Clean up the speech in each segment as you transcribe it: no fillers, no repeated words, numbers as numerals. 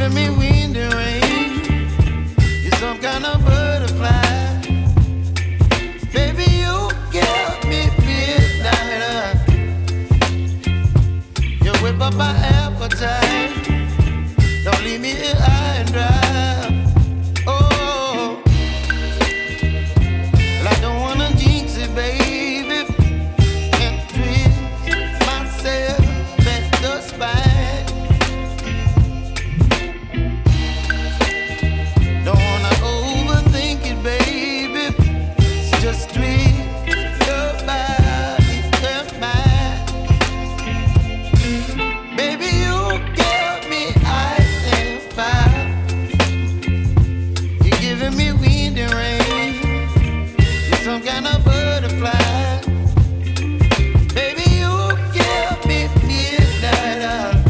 giving me wind and rain. You're some kind of butterfly. Baby, you give me midnight. You whip up my appetite. Don't leave me here high and dry. Oh, well, I don't wanna jinx it, baby. Can't twist myself at the spine. Don't wanna overthink it, baby. It's just twist your body and mine. Baby, you give me ice and fire. You're giving me wind and rain. You're some kind of butterfly. Baby, you give me midnight.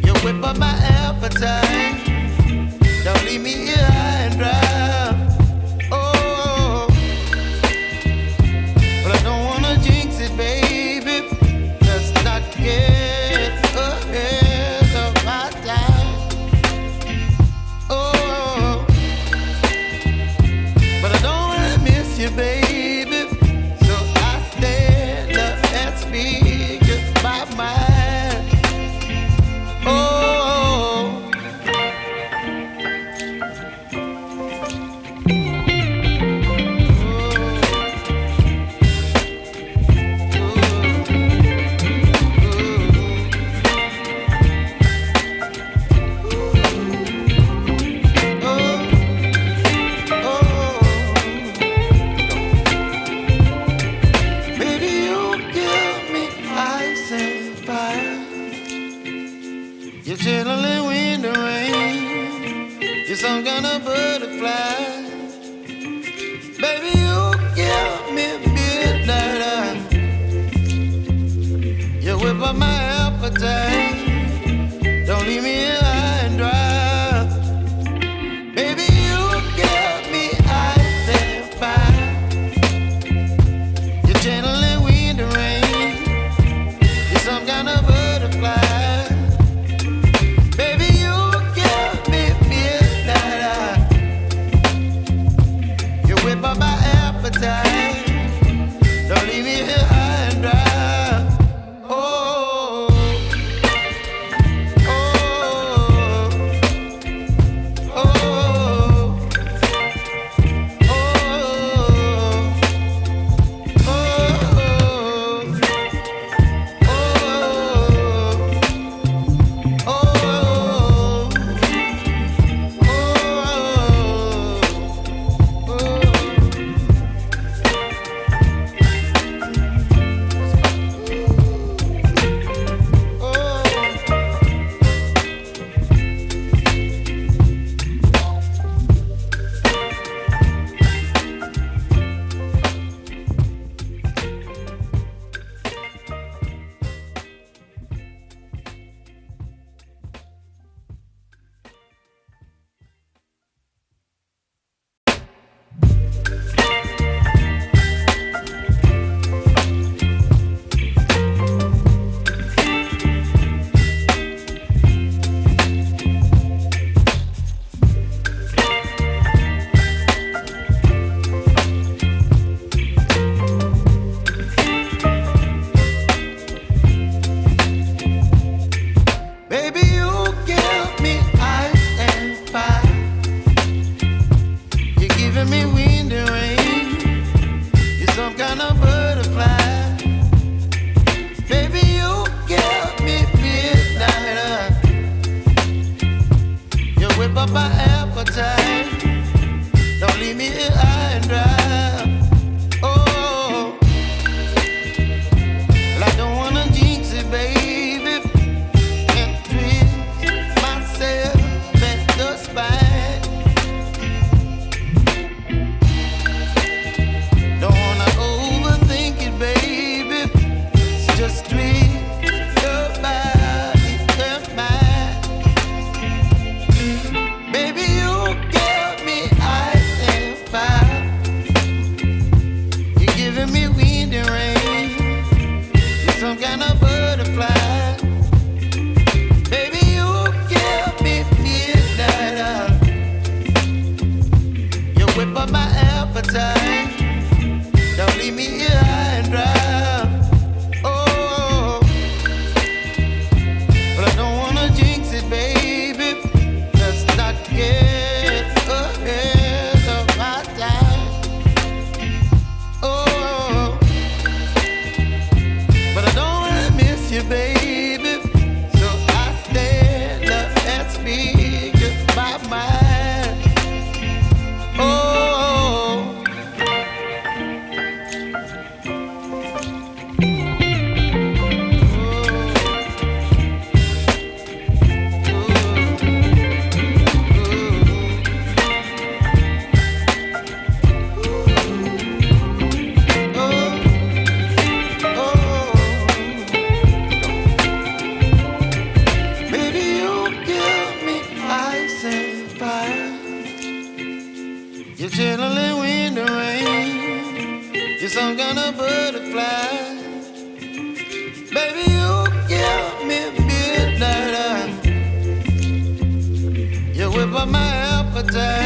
You whip up my appetite. Don't leave me here high and dry. Oh, but I don't wanna jinx it, baby. Let's not get ahead of my time. Oh, but I don't wanna miss you, baby. So I stand up and speak my mind. Oh. Baby, you give me ice and fire. You're chilling wind and rain. You're some kind of butterfly. Baby, you give me midnight. You whip up my appetite. Don't leave me here high and dry. Baby, you give me ice and fire. You're channeling wind and rain. You're some kind of butterfly. Baby, you give me midnight. You whip up my appetite. Don't leave me here high and dry. Oh, oh, oh, oh, baby, you give me ice and fire. You're giving me wind and rain. You're some kind of butterfly. Baby, you give me midnight. You whip up my appetite. Don't leave me here high and dry. Oh, well, I don't wanna jinx it, baby. Can't twist myself at the spine. Don't wanna overthink it, baby. It's just twist your body and mine. Baby, You're chilling in the rain. You're some kind of butterfly. Baby, you give me midnight. You whip up my appetite.